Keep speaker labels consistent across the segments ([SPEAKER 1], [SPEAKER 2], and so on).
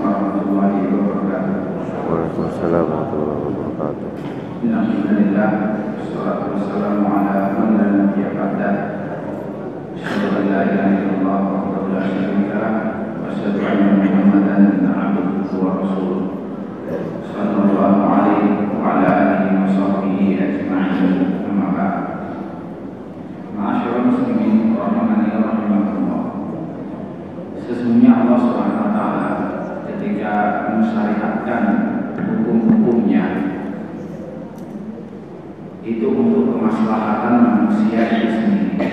[SPEAKER 1] warahmatullahi wabarakatuh.
[SPEAKER 2] Waalaikumsalam warahmatullahi wabarakatuh.
[SPEAKER 1] Alhamdulillah, wassalatu wassalamu ala man la nabiyya ba'dah. Asyhadu an la ilaha illallah wahdahu la syarika lah wa asyhadu anna Muhammadan abduhu wa rasuluh. Sallallahu alaihi wa ala alihi wa sahbihi ajma'in. Amma ba'd. Ma'asyiral muslimin rahimani wa rahimakumullah. Sesungguhnya Allah Subhanahu wa taala ketika mensyariatkan hukum-hukumnya itu untuk kemaslahatan manusia itu sendiri,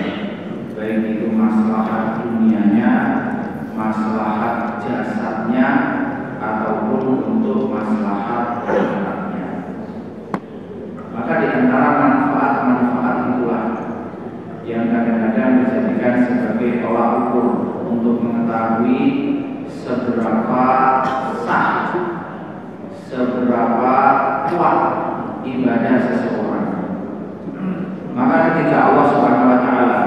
[SPEAKER 1] baik itu maslahat dunianya, maslahat jasadnya, ataupun untuk maslahat akhiratnya. Maka di antara manfaat-manfaat itulah yang kadang-kadang dijadikan sebagai tolak ukur untuk mengetahui seberapa sah, seberapa kuat ibadah seseorang. Maka ketika Allah Subhanahu wa taala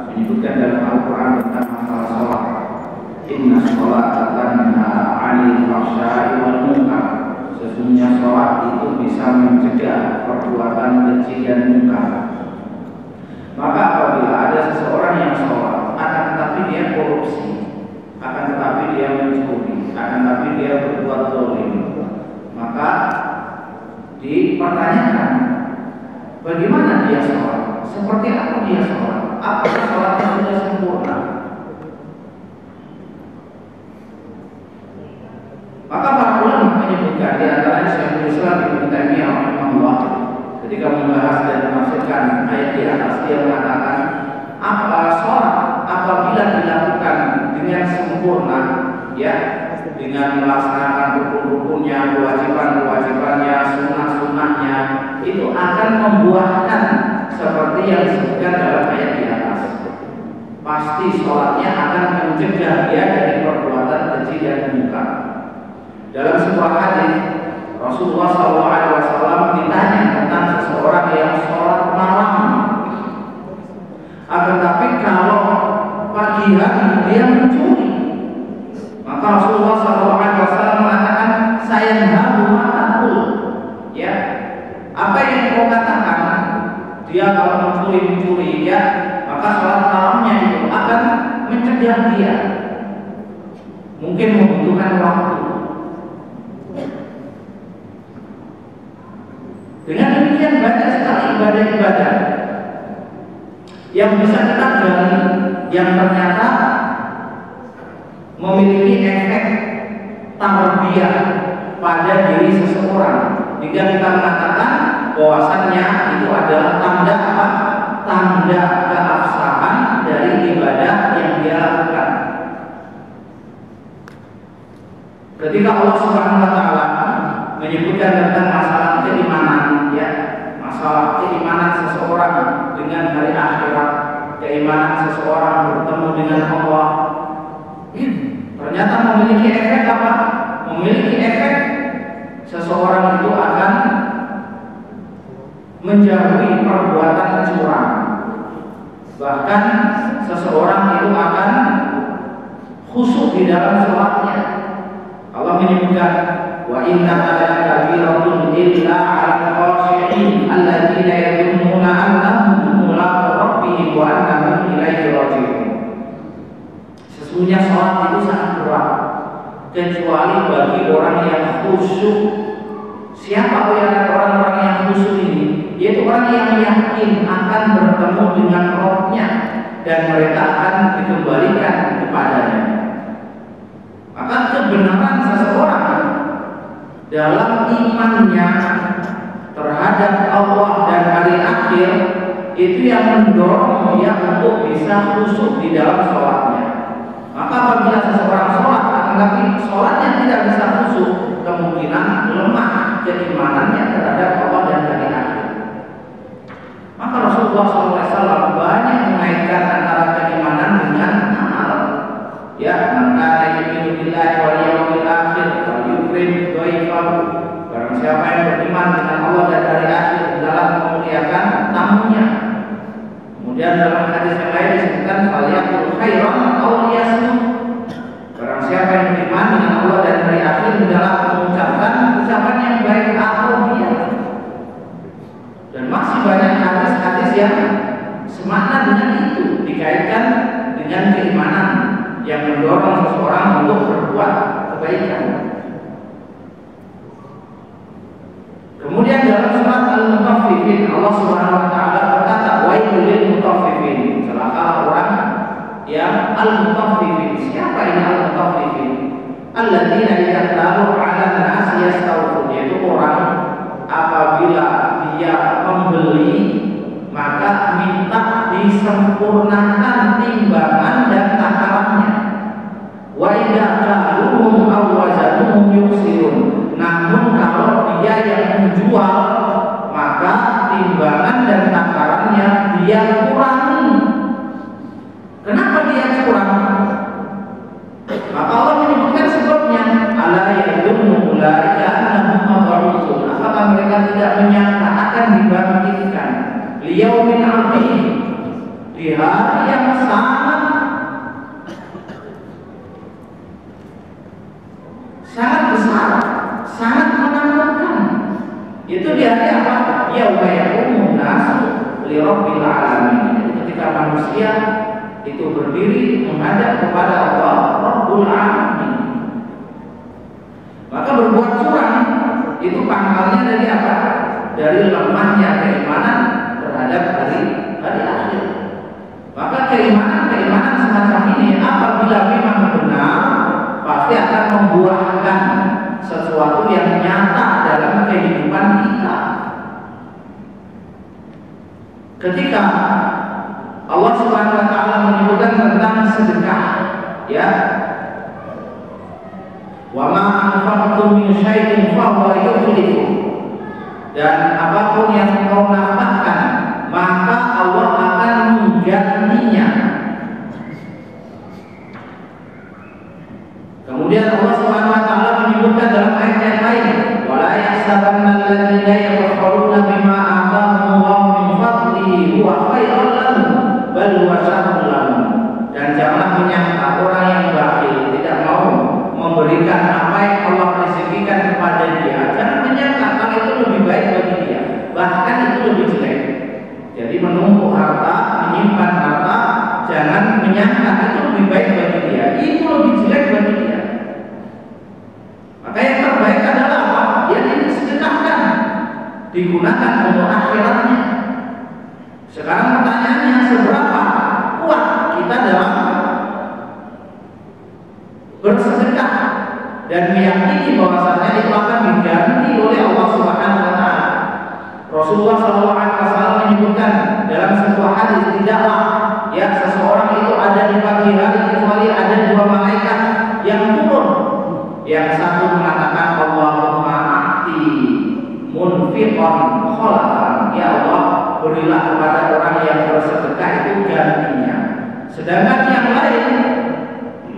[SPEAKER 1] menyebutkan dalam Al-Qur'an tentang masalah salat, inna sholata tanha 'anil fahsya'i wal munkar, sesungguhnya salat itu bisa mencegah perbuatan keji dan munkar. Maka apabila ada seseorang yang sholat, akan tetapi dia korupsi, akan tetapi dia mencuri, akan tetapi dia berbuat zalim, maka dipertanyakan bagaimana dia sholat, seperti apa dia sholat, apakah sholatnya sudah sempurna. Maka para ulama menyebutkan, di antaranya Syekhul Islam Ibnu Taimiyah rahimahullah ketika membahas dan menafsirkan ayat di atas, dia mengatakan apa sholat apabila dilakukan dengan sempurna, ya, dengan melaksanakan rukun-rukunnya, kewajiban-kewajibannya, sunnah-sunnahnya, itu akan membuahkan seperti yang disebutkan dalam ayat di atas. Pasti sholatnya akan mencegah dia dari perbuatan keji dan munkar. Dalam sebuah hadis Rasulullah SAW ditanya tentang seseorang yang sholat malam, akan tapi kalau pagi hari dia mencuri, maka Rasulullah SAW mengatakan, saya halu, ya, apa yang kau katakan, dia kalau mencuri, ya, maka sholat malamnya itu akan mencegah dia, mungkin membutuhkan waktu. Dengan demikian banyak sekali ibadah-ibadah yang bisa kita gali, yang ternyata memiliki efek tarbiyah pada diri seseorang, hingga kita mengatakan bahwasannya itu adalah tanda apa? Tanda keabsahan dari ibadah yang dia lakukan. Ketika Allah Subhanahu wa taala menyebutkan tentang masalah keimanan, ya, masalah keimanan seseorang dengan hari akhirat, keimanan seseorang bertemu dengan Allah, ternyata memiliki efek apa? Memiliki efek seseorang itu akan menjauhi perbuatan curang, bahkan seseorang itu akan khusyuk di dalam sholatnya. Allah menyebutkan, wa innaha lakabiratun illa 'alal khashi'in alladziina yadhunnuna annahum mulaqu rabbihim wa annahum ilaihi raji'un. Sesungguhnya salat itu sangat berat, kecuali bagi orang yang khusyuk. Siapa orang-orang yang khusyuk ini? Yaitu orang yang yakin akan bertemu dengan Rabb-nya dan mereka akan dikembalikan kepadanya. Maka kebenaran seseorang dalam imannya terhadap Allah dan hari akhir itu yang mendorong dia untuk bisa khusyuk di dalam sholatnya. Maka apabila seseorang sholat tetapi sholatnya tidak bisa khusyuk, kemungkinan lemah keimanannya terhadap Allah dan hari akhir. Maka Rasulullah SAW banyak mengaitkan antara keimanan dengan amal. Ya, maka yu'minu billahi wal yawmil akhir wa yukrim dhaifahu. Barang siapa yang beriman dengan Allah dan hari akhir dalam memuliakan tamunya. Kemudian dalam hadis yang lain disebutkan falyaqul khairan aw liyasmut. Barang siapa yang beriman dengan Allah dan hari akhir yang mendorong seseorang untuk berbuat kebaikan. Kemudian dalam surat Al-Mutaffifin Allah Subhanahu wa taala berkata, "Wailul lil mutaffifin." Celaka orang yang al-mutaffifin. Siapa ini al-mutaffifin? Alladzina idza talu 'alan nasi yastawfun, yaitu orang apabila dia membeli maka minta disempurnakan timbangan dan takarannya. Wa idza kaluhum aw wazanuhum yuksirun. Namun kalau dia yang menjual maka timbangan dan takarannya dia kurangi. Kenapa dia kurang? Maka Allah menyebutkan sebabnya, ala yadunnu ulaika annahum mab'utsun. Apakah mereka tidak menyangka akan dibangkitkan liyaumin 'adzim, di hari yang sangat besar, sangat menakutkan. Itu di hari apa? Yauma yaqumun nasu li rabbil alamin. Ketika manusia itu berdiri menghadap kepada Allah Rabbul Alamin. Maka berbuat curang itu pangkalnya dari apa? Dari lemahnya keimanan terhadap hari akhir. Maka keimanan semacam ini apabila memang benar pasti akan membuahkan sesuatu yang nyata dalam kehidupan kita. Ketika Allah Subhanahu wa taala menyebutkan tentang sedekah, ya. Wa ma anfaqtum min syai'in fa huwa yukhlifu. Dan apapun yang kau nafkahkan, maka Allah akan menggantinya. Kemudian Allah Subhanahu wa taala menyebutkan dalam ayat yang lain, wa la yahsabanna alladziina yabkhaluna bima aataahumullahu min fadlihi huwa khairan lahum bal huwa syarrun lahum. Dan janganlah menyangka orang yang bakhil tidak mau memberikan apa yang Allah rezekikan kepada dia. Jangan menyangka kalau itu lebih baik bagi dia, bahkan itu lebih jelek. Jadi menumpuk harta, menyimpan harta, jangan menyangka itu lebih baik bagi dia, itu lebih jelek bagi dia. Maka yang terbaik adalah apa? Dia disedekahkan, digunakan untuk akhiratnya. Sekarang pertanyaannya, seberapa kuat kita dalam bersedekah dan meyakini bahwasanya itu akan diganti oleh Allah Subhanahu wa taala. Rasulullah SAW menyebutkan dalam sebuah hadis, tidaklah ya seseorang itu ada di pagi hari kecuali ada dua malaikat yang turun. Yang satu mengatakan, Allahumma a'ti munfiqan khalafan, ya Allah berilah kepada orang yang bersedekah itu gantinya. Sedangkan yang lain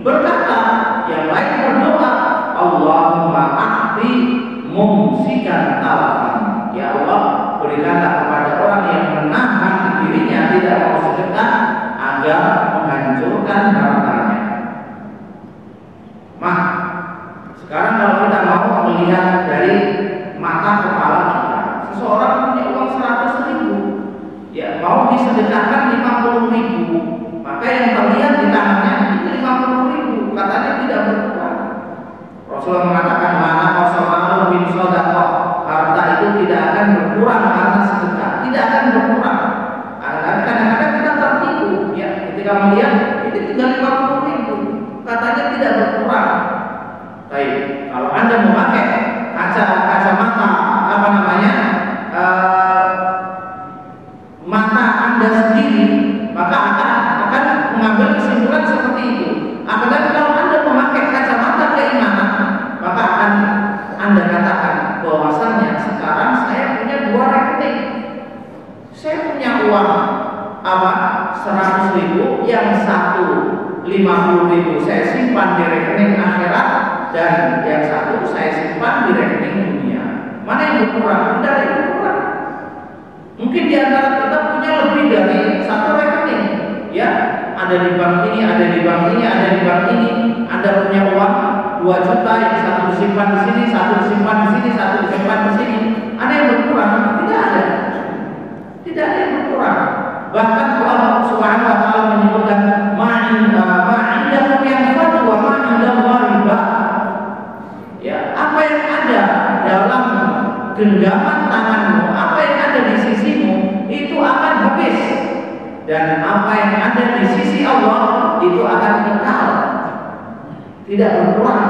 [SPEAKER 1] berkata, yang lain berdoa, Allahumma a'ti mumsikan talafan, ya Allah berikanlah kepada orang yang menahan dirinya tidak mau sedekah agar menghancurkan hartanya. Sekarang kalau kita mau melihat dari mata kepala kita, seseorang punya uang 100.000, ya mau disedekahkan 50.000, maka yang terlihat di tangannya itu 50.000, katanya tidak berkurang. Rasulullah mengatakan, mana qasamalun min shadaqah, harta itu tidak akan berkurang karena sedekah, tidak akan berkurang. Kadang-kadang kita tertipu, ya, ketika melihat itu tinggal 50.000, katanya tidak berkurang. Baik, kalau Anda memakai kacamata mata Anda sendiri, maka akan mengambil kesimpulan seperti itu. Akan kalau Anda memakai kacamata keimanan, maka akan Anda katakan bahwasannya sekarang saya punya dua rekening. Saya punya uang 100.000, yang satu 50.000 saya simpan di rekening akhirat, dan yang satu saya simpan di rekening dunia. Mana yang berkurang? Tidak ada yang berkurang. Mungkin di antara kita punya lebih dari satu rekening, ya, ada di bank ini, ada di bank ini, ada di bank ini. Anda punya uang 2 juta, yang satu disimpan di sini, satu disimpan di sini, satu disimpan di sini. Ada yang berkurang? Tidak ada. Tidak ada yang berkurang. Bahkan Allah Subhanahu wa taala menyebutkan ma'indakum yang tidak berkurang.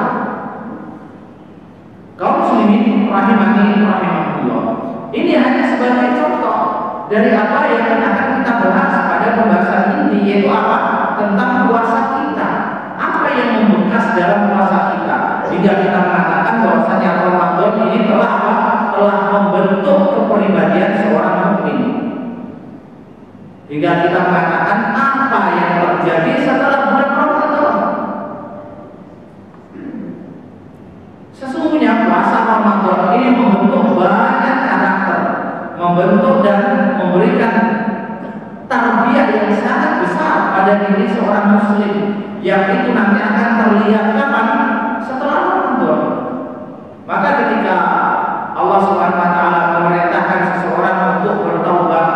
[SPEAKER 1] Kaum muslimin rahimani rahimakumullah. Ini hanya sebagai contoh dari apa yang akan kita bahas pada pembahasan ini, yaitu apa? Tentang puasa kita. Apa yang membekas dalam puasa kita hingga kita mengatakan bahwasanya Ramadan ini telah apa? Telah membentuk kepribadian seorang mukmin. Hingga kita mengatakan apa yang terjadi setelah bulan Ramadan. Sesungguhnya puasa Ramadan ini membentuk banyak karakter, membentuk dan memberikan tarbiyah yang sangat besar pada diri seorang muslim, yang itu nanti akan terlihat kapan? Setelah Ramadan. Maka ketika Allah Subhanahu wa taala memerintahkan seseorang untuk bertaubat,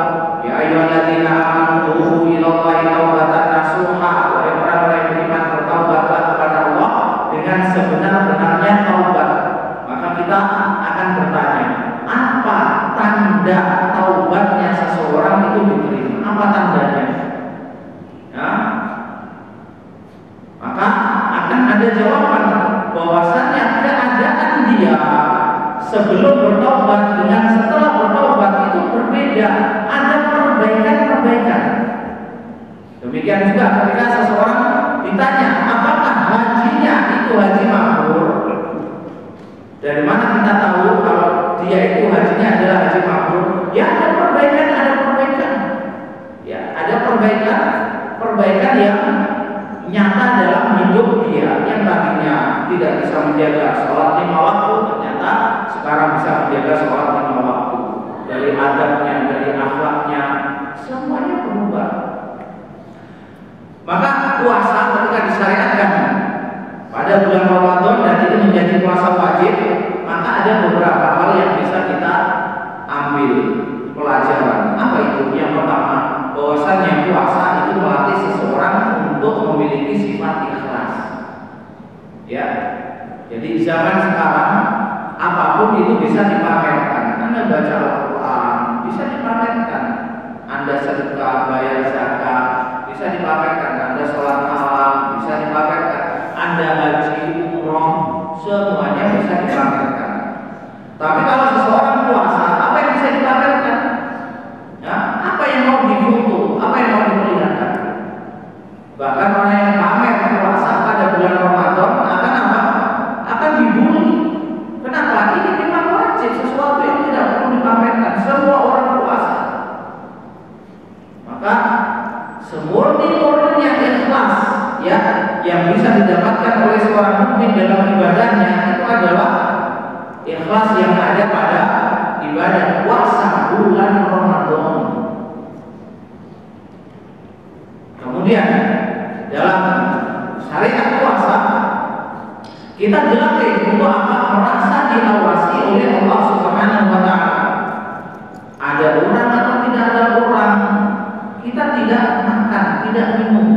[SPEAKER 1] ya ayyuhalladzina amanu tubu ilallahi taubatan nasuha, wahai orang-orang yang beriman, bertaubatlah kepada Allah dengan sebenar-benarnya taubat. Maka kita akan bertanya, apa tanda taubatnya seseorang itu diterima? Apa tandanya? Ya. Maka akan ada jawaban bahwasannya keadaan dia sebelum bertobat dengan setelah bertobat itu berbeda, ada perbaikan-perbaikan. Demikian juga ketika seseorang ditanya, apakah hajinya itu haji mabrur? Dari mana kita tahu kalau dia itu hajinya adalah haji mabrur? Ya ada perbaikan, Ya ada perbaikan yang nyata dalam hidup dia, yang tadinya tidak bisa menjaga sholat 5 waktu, ternyata sekarang bisa menjaga sholat 5 waktu. Dari adabnya, dari akhlaknya, semuanya berubah. Maka puasa ketika disyariatkan pada bulan Ramadan dan ini menjadi puasa wajib, maka ada beberapa hal yang bisa kita ambil pelajaran. Apa itu? Yang pertama, bahwasannya puasa itu melatih seseorang untuk memiliki sifat ikhlas. Ya, jadi zaman sekarang apapun itu bisa dipamerkan. Anda baca Al-Quran bisa dipamerkan. Anda sedekah, bayar zakat bisa dipamerkan. Anda sholat malam bisa dipamerkan. Anda haji, umroh, semuanya bisa dipamerkan. Tapi kalau seseorang puasa, apa yang bisa dipamerkan? Ya, apa yang mau difoto, apa yang mau diperlihatkan? Bahkan orang yang pamer puasa pada bulan Ramadan akan apa? Akan dibully. Kenapa? Ini memang wajib, sesuatu yang tidak perlu dipamerkan. Semua orang puasa. Maka semurni-murninya ikhlas, ya, yang bisa didapatkan oleh seorang mukmin dalam ibadahnya itu adalah ikhlas yang ada pada ibadah puasa bulan Ramadan. Kemudian dalam syariat puasa kita dilatih untuk apa? Merasa diawasi oleh Allah Subhanahu wa taala. Ada orang atau tidak ada orang, kita tidak makan, tidak minum.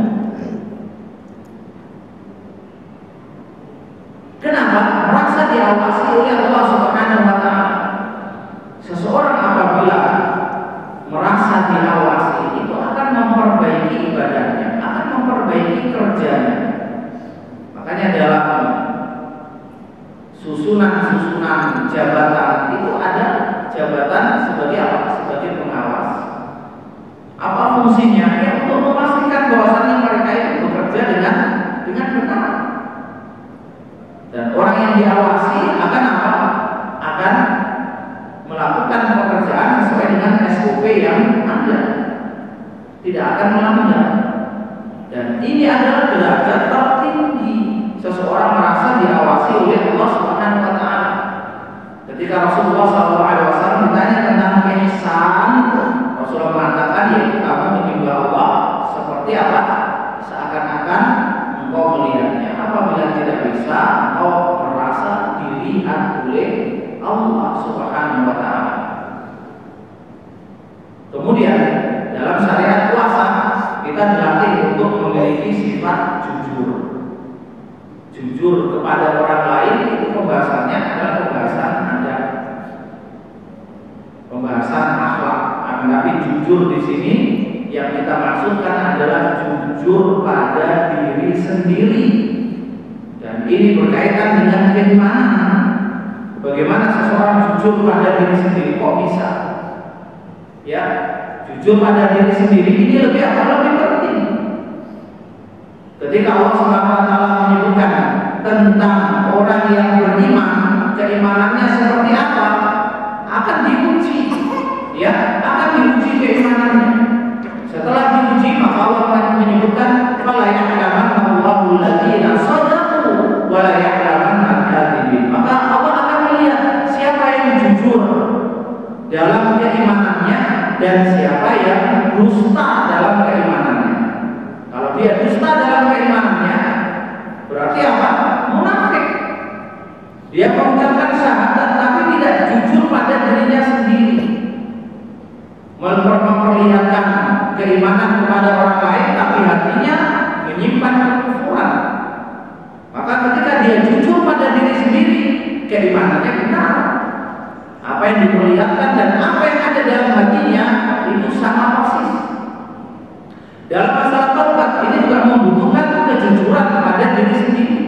[SPEAKER 1] Kenapa? Merasa diawasi oleh Allah Subhanahu wa taala. Seseorang apabila merasa diawasi itu akan memperbaiki ibadahnya, akan memperbaiki kerjanya. Makanya dalam susunan jabatan itu ada jabatan sebagai apa? Sebagai pengawas. Apa fungsinya? Ya untuk memastikan bahwasannya mereka itu bekerja dengan benar. Dan orang yang diawasi akan apa? Akan melakukan pekerjaan sesuai dengan SOP yang ada, tidak akan melanggar. Dan ini adalah derajat tertinggi seseorang merasa diawasi oleh Allah Subhanahu wa taala. Ketika Rasulullah SAW ditanya tentang ihsan, Rasulullah mengatakan, yaitu kamu menyembah Allah seperti apa? Seakan-akan engkau melihatnya. Apabila tidak bisa, engkau merasa dilihat oleh Allah Subhanahu wa taala. Kemudian dalam syariat puasa kita dilatih untuk memiliki sifat jujur. Jujur kepada orang lain itu pembahasannya adalah pembahasan adab, pembahasan akhlak. Tapi jujur di sini yang kita maksudkan adalah jujur pada diri sendiri. Dan ini berkaitan dengan keimanan. Bagaimana seseorang jujur pada diri sendiri, kok bisa? Ya, jujur pada diri sendiri ini lebih penting. Ketika Allah Subhanahu wa taala menyebutkan tentang orang yang beriman, keimanannya seperti apa, akan diuji. Ya, akan diuji keimanannya. Setelah diuji, maka Allah akan menyebutkan fala ya'lamanna Allahu alladziina shadaqu wa la ya'lamanna al-kadhibin. Maka Allah akan melihat siapa yang jujur dalam keimanannya dan siapa yang dusta dalam keimanannya. Kalau dia dusta dalam keimanannya, berarti apa? Munafik. Dia mengucapkan syahadat tapi tidak jujur pada dirinya sendiri, memperlihatkan keimanan kepada orang lain tapi hatinya menyimpan kekufuran. Maka ketika dia jujur pada diri sendiri, keimanannya benar. Apa yang diperlihatkan dan apa yang ada dalam hatinya itu sama persis. Dalam masalah taubat ini juga membutuhkan kejujuran pada diri sendiri.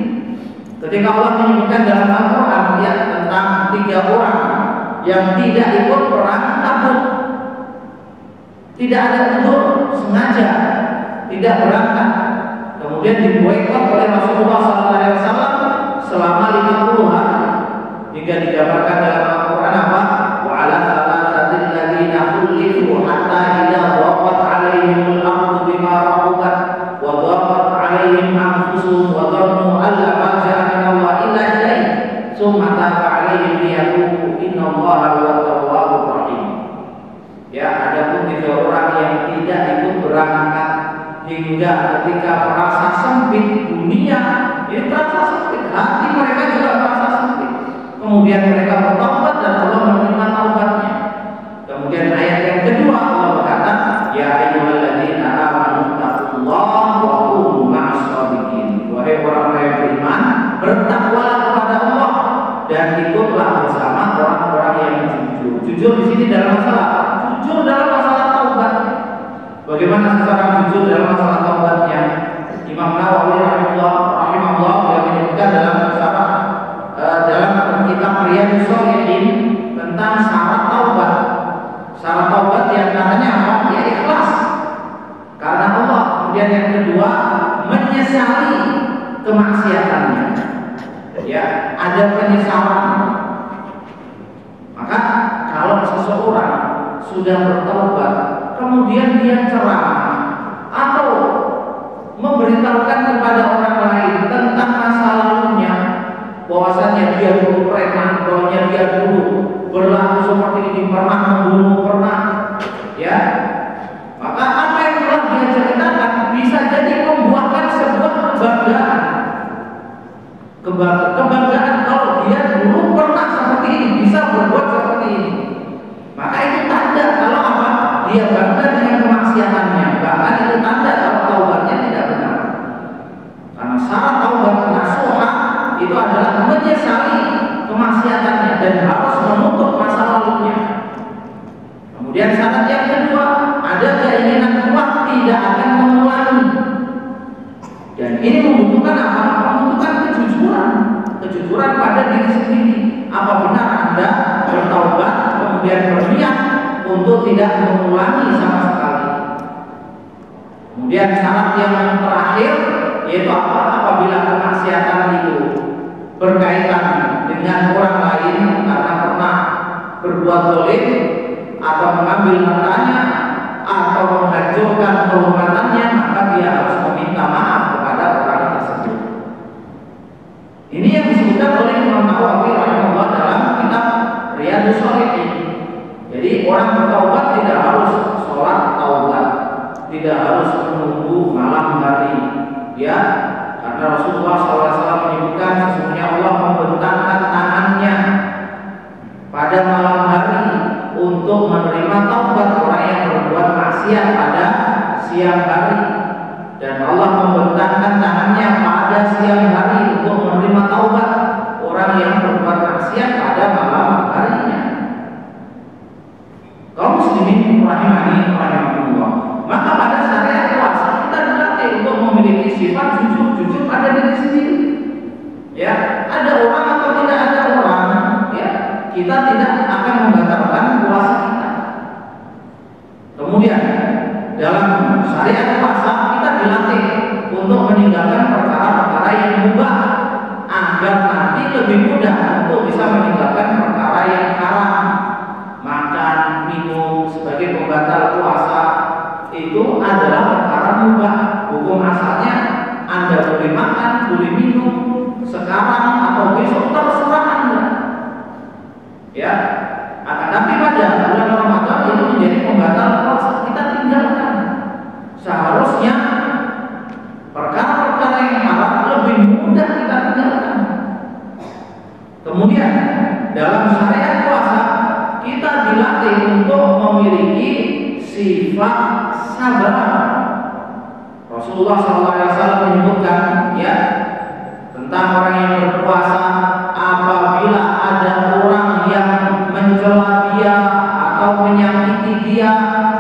[SPEAKER 1] Ketika Allah menyebutkan dalam Al-Quran ya, tentang 3 orang yang tidak ikut perang Tabuk, tidak ada udzur, sengaja tidak berangkat, kemudian diboikot oleh Rasulullah SAW selama 50 hari, hingga digambarkan dalam Al-Quran apa? Wa 'ala thalathatil ladzina khulifu hatta idza dhaqat 'alaihimul ardu bima rahabat wa dhaqat 'alaihim anfusuhum wa dhannu an la malja'a minallah illa ilaihi tsumma taba 'alaihim liyatubu innallaha huwat tawwabur rahim. Ya, adapun 3 orang yang tidak ikut berangkat hingga ketika merasa sempit dunia, ini terasa sempit, hati mereka juga merasa sempit. Kemudian mereka bertaubat dan Allah menerima taubatnya. Kemudian ayat yang kedua Allah berkata, ya ayyuhalladzina amanu taqullaha wa kunu ma'as-shadiqin. Wahai orang-orang yang beriman, bertakwalah kepada Allah dan ikutlah bersama orang-orang yang jujur. Jujur di sini dalam masalah apa? Jujur dalam masalah taubat. Bagaimana seseorang jujur dalam masalah taubatnya? Imam Nawawi rahimahullah yang menyebutkan dalam kitab Riyadhus Shalihin tentang syarat taubat. Syarat taubat yang katanya apa? Ya ikhlas karena Allah. Kemudian yang kedua, menyesali kemaksiatannya. Ya, ada penyesalan. Maka kalau seseorang sudah bertaubat, kemudian dia ceramah atau memberitahukan kepada orang lain tentang masa lalunya, bahwasanya dia dulu preman, bahwasanya dia dulu berlaku seperti ini, pernah membunuh, pernah, ya, maka apa yang telah dia ceritakan bisa jadi membuahkan sebuah kebanggaan. Kebanggaan kalau dia dulu pernah seperti ini, bisa berbuat seperti ini. Maka itu tanda kalau apa? Dia bangga dengan kemaksiatannya. Bahkan itu tanda kalau taubatnya tidak benar. Karena syarat taubat nasuha itu adalah menyesali kemaksiatannya dan harus menutup masa lalunya. Kemudian syarat yang kedua, ada keinginan kuat tidak akan mengulangi. Dan ini membutuhkan apa? Membutuhkan kejujuran pada diri sendiri. Apa benar Anda bertaubat kemudian berniat untuk tidak mengulangi sama sekali? Kemudian syarat yang terakhir yaitu apa? Apabila kemaksiatan itu berkaitan dengan orang lain karena pernah berbuat zalim atau mengambil hartanya atau menghancurkan kehormatannya, maka dia harus meminta maaf kepada orang tersebut. Ini yang disebutkan oleh Imam Nawawi rahimahullah dalam kitab Riyadhus Shalihin. Jadi orang bertaubat tidak harus sholat taubat, tidak harus menunggu malam hari, ya, karena Rasulullah SAW menyebutkan sesungguhnya Allah membentangkan tangannya pada malam hari untuk menerima taubat orang yang berbuat maksiat pada siang hari, dan Allah membentangkan tangannya pada siang hari untuk menerima taubat orang yang berbuat maksiat pada malam harinya. Kaum muslimin rahimani rahimakumullah, maka pada syariat puasa kita dilatih untuk memiliki sifat jujur pada diri sendiri. meninggalkan perkara-perkara yang mubah agar nanti lebih mudah untuk bisa meninggalkan perkara yang haram. Makan, minum sebagai pembatal puasa itu adalah perkara mubah. Hukum asalnya Anda boleh makan, boleh minum sekarang atau besok, terserah Anda. Ya, tapi pada bulan Ramadan itu menjadi pembatal puasa, kita tinggalkan. Seharusnya perkara-perkara yang haram lebih mudah kita tinggalkan. Kemudian dalam syariat puasa kita dilatih untuk memiliki sifat sabar. Rasulullah SAW menyebutkan ya tentang orang yang berpuasa, apabila ada orang yang mencela dia atau menyakiti dia,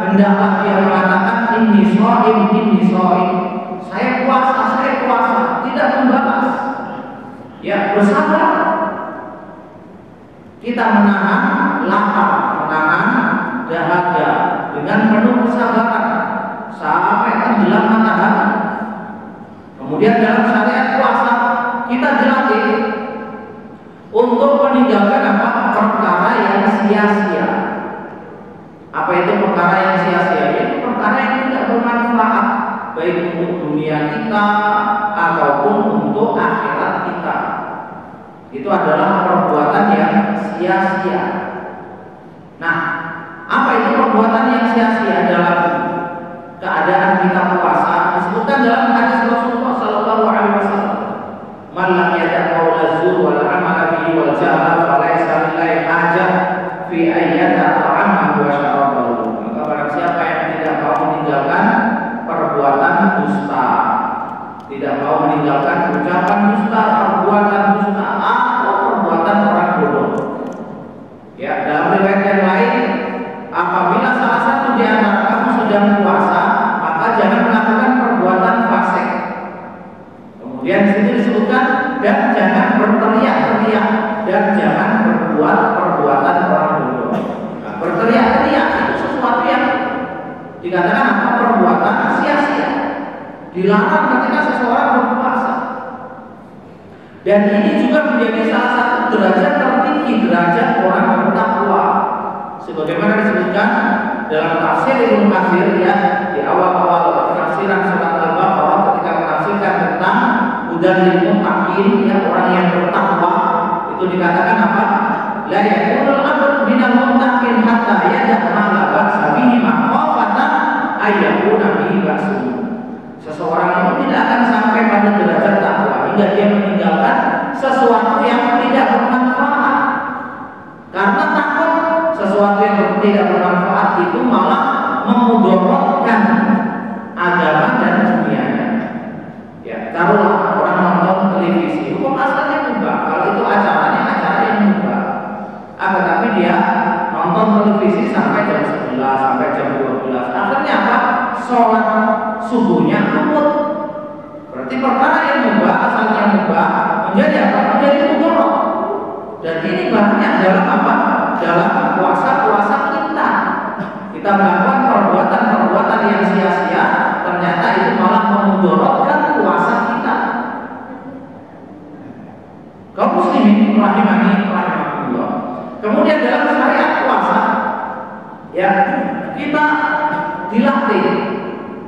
[SPEAKER 1] hendaklah dia mengatakan inni shaim, saya puasa, tidak membalas. Ya, bersabar. Kita menahan lapar, menahan dahaga dengan penuh kesabaran sampai tenggelam matahari. Kemudian dalam syariat puasa kita dilatih untuk meninggalkan perkara yang sia-sia. Apa itu perkara yang sia-sia? Yaitu perkara yang tidak bermanfaat baik untuk dunia kita ataupun untuk akhirat kita. Itu adalah perbuatan yang sia-sia. Nah, apa itu perbuatan yang sia-sia dalam keadaan kita puasa? Disebutkan dalam hadis Rasulullah SAW. Man lam yada' qaula zur wal 'amala bihi wal jahla falaysa lillahi hajah fi ayyata ta'amahu wa syarabahu. Maka barang siapa yang tidak mau meninggalkan perbuatan dusta, tidak mau meninggalkan ucapan dusta, perbuatan dusta atau perbuatan orang bodoh. Ya, dalam riwayat yang lain, apabila salah satu di antara kamu sedang puasa, maka jangan melakukan perbuatan fasik. Kemudian di situ disebutkan dan jangan berteriak-teriak dan jangan berbuat perbuatan orang bodoh. Nah, berteriak-teriak itu sesuatu yang dikatakan perbuatan sia-sia. Dilarang ketika seseorang berpuasa. Dan ini juga menjadi salah satu derajat tertinggi, derajat orang bertakwa. Sebagaimana disebutkan dalam tafsir Ibnu Katsir ya, di awal-awal penafsiran surat Al-Baqarah ketika menafsirkan tentang hudan lil muttaqin, ya, orang yang bertakwa, itu dikatakan apa? La yakunul abd minal muttaqin hatta yada' ma la ba'sa bihi makhafatan ayyakuna bihi ba'sun. Seseorang itu tidak akan sampai pada derajat takwa hingga dia meninggalkan sesuatu yang tidak bermanfaat. Karena takut sesuatu yang tidak bermanfaat itu malah memudaratkan agama dan dunianya. Ya, taruhlah orang nonton televisi, hukum asalnya mubah. Kalau itu acaranya acara yang mubah. Tetapi dia nonton televisi sampai jam 11, sampai jam 12. Akhirnya apa? Sholat subuhnya luput. Berarti perkara yang mubah, asalnya mubah, menjadi apa? Menjadi mudarat. Dan ini banyak dalam apa? Dalam puasa-puasa kita. Kita melakukan perbuatan-perbuatan yang sia-sia, ternyata itu malah memudaratkan puasa kita. Kaum muslimin rahimani rahimakumullah. Kemudian dalam syariat puasa, ya, kita dilatih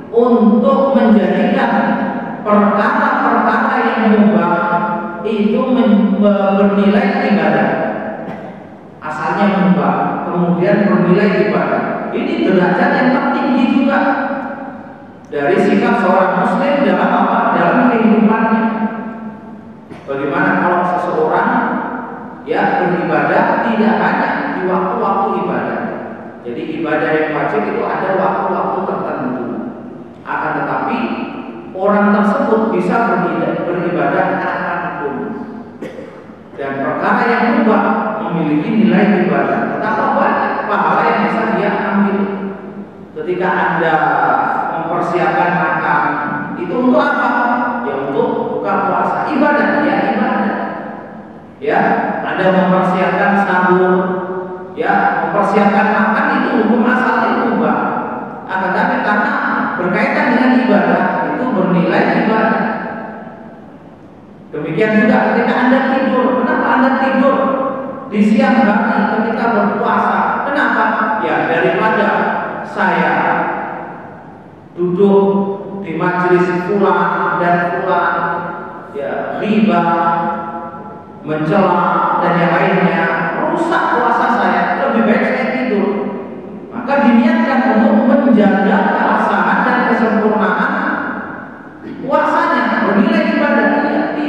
[SPEAKER 1] untuk menjadikan perkara-perkara yang mubah itu bernilai ibadah. Asalnya mubah, kemudian bernilai ibadah. Ini derajat yang tertinggi juga dari sikap seorang muslim dalam apa? Dalam kehidupannya. Bagaimana kalau seseorang ya beribadah tidak hanya di waktu-waktu ibadah. Jadi ibadah yang wajib itu ada waktu-waktu tertentu. Akan tetapi orang tersebut bisa beribadah kapanpun. Dan perkara yang mubah memiliki nilai ibadah. Betapa banyak pahala yang bisa dia ambil. Ketika Anda mempersiapkan makan, itu untuk apa? Ya untuk buka puasa. Ibadah, ya ibadah. Ya, Anda mempersiapkan sahur, ya, mempersiapkan makan itu hukum asalnya mubah. Akan tetapi karena berkaitan dengan ibadah itu bernilai ibadah. Demikian juga ketika Anda tidur. Kenapa Anda tidur di siang hari ketika berpuasa? Kenapa? Ya daripada saya duduk di majelis fulan dan fulan, ya riba, mencela dan yang lainnya, merusak puasa saya. Lebih baik saya tidur. Maka diniatkan untuk menjaga keabsahan dan kesempurnaan puasanya, bernilai ibadah.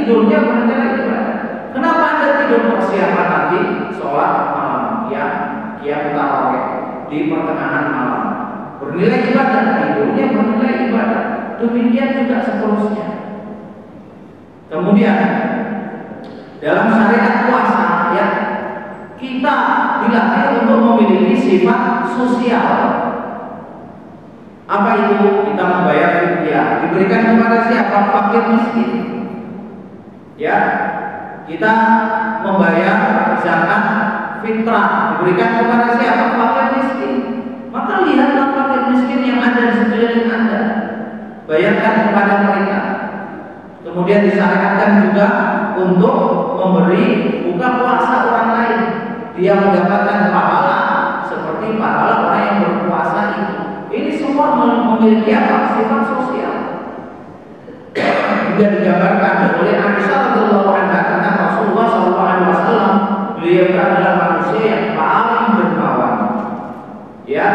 [SPEAKER 1] Tidurnya bernilai ibadah. Kenapa Anda tidur persiapan nanti sholat malam, qiyam tarawih di pertengahan malam? Bernilai ibadah, tidurnya bernilai ibadah. Demikian juga seterusnya. Kemudian dalam syariat puasa, ya, kita dilatih untuk memiliki sifat sosial. Apa itu? Kita membayar fidyah, diberikan kepada siapa? Fakir miskin. Ya, kita membayar zakat fitrah, diberikan kepada siapa? Fakir miskin. Maka lihatlah fakir miskin yang ada di sekeliling Anda, bayarkan kepada mereka. Kemudian disyariatkan juga untuk memberi buka puasa orang lain. Dia mendapatkan pahala seperti pahala orang yang berpuasa itu. Ini semua memiliki apa? Sifat sosial. Juga digambarkan oleh Aisyah radhiyallahu anha tentang Rasulullah SAW. Beliau adalah manusia yang paling dermawan. Ya,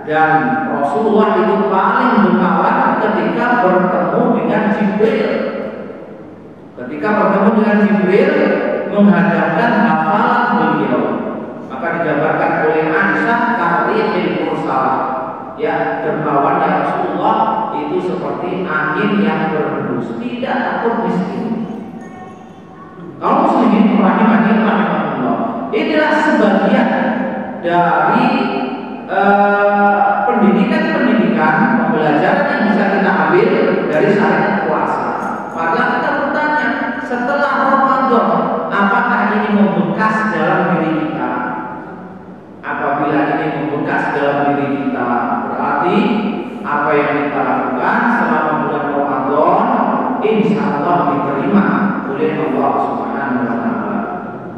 [SPEAKER 1] dan Rasulullah itu paling dermawan ketika bertemu dengan Jibril. Ketika bertemu dengan Jibril, menghadapkan hafalan beliau, maka digambarkan oleh Aisyah karihil mursalah. Ya, dermawannya Rasulullah itu seperti angin yang berhembus, tidak takut miskin. Kalau muslimin rahimani rahimahullah, inilah sebagian dari pendidikan pembelajaran yang bisa kita ambil dari syariat puasa. Maka kita bertanya, setelah Ramadan, apakah ini membekas dalam diri kita? Apabila ini membekas dalam diri kita, berarti apa yang kita lakukan selama bulan Ramadan insya Allah diterima oleh Allah Subhanahu wa Ta'ala.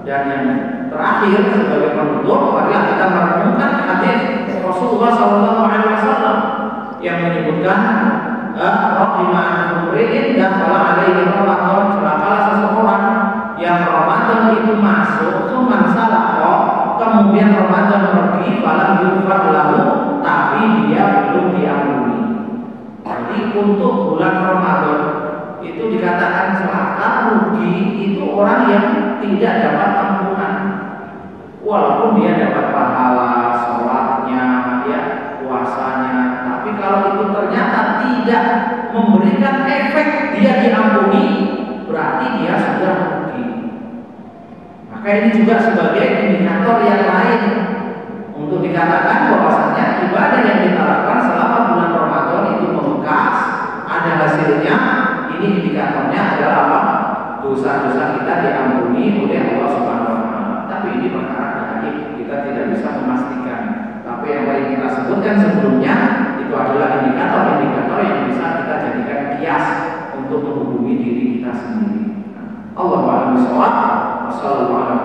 [SPEAKER 1] Dan yang terakhir sebagai penutup adalah kita merenungkan hadis Rasulullah SAW yang menyebutkan rahimah umriin dan salah alaihi Ramadan, celakalah seseorang yang Ramadan itu masuk cuma salah kemudian Ramadan pergi falam yufar lahu, tapi dia belum diampuni. Jadi untuk bulan Ramadan itu dikatakan celaka, rugi itu orang yang tidak dapat ampunan, walaupun dia dapat pahala sholatnya, ya, puasanya. Tapi kalau itu ternyata tidak memberikan efek dia diampuni, berarti dia sudah rugi. Maka ini juga sebagai indikator yang lain untuk dikatakan bahwasanya ibadah yang kita lakukan selama bulan Ramadan itu membekas, ada hasilnya. Ini indikatornya adalah apa? Dosa-dosa kita diampuni oleh Allah Subhanahu wa Ta'ala. Tapi ini perkara gaib, kita tidak bisa memastikan. Tapi yang tadi kita sebutkan sebelumnya itu adalah indikator-indikator yang bisa kita jadikan kias untuk menghubungi diri kita sendiri. Allahu a'lam bishawab. Wassalamualaikum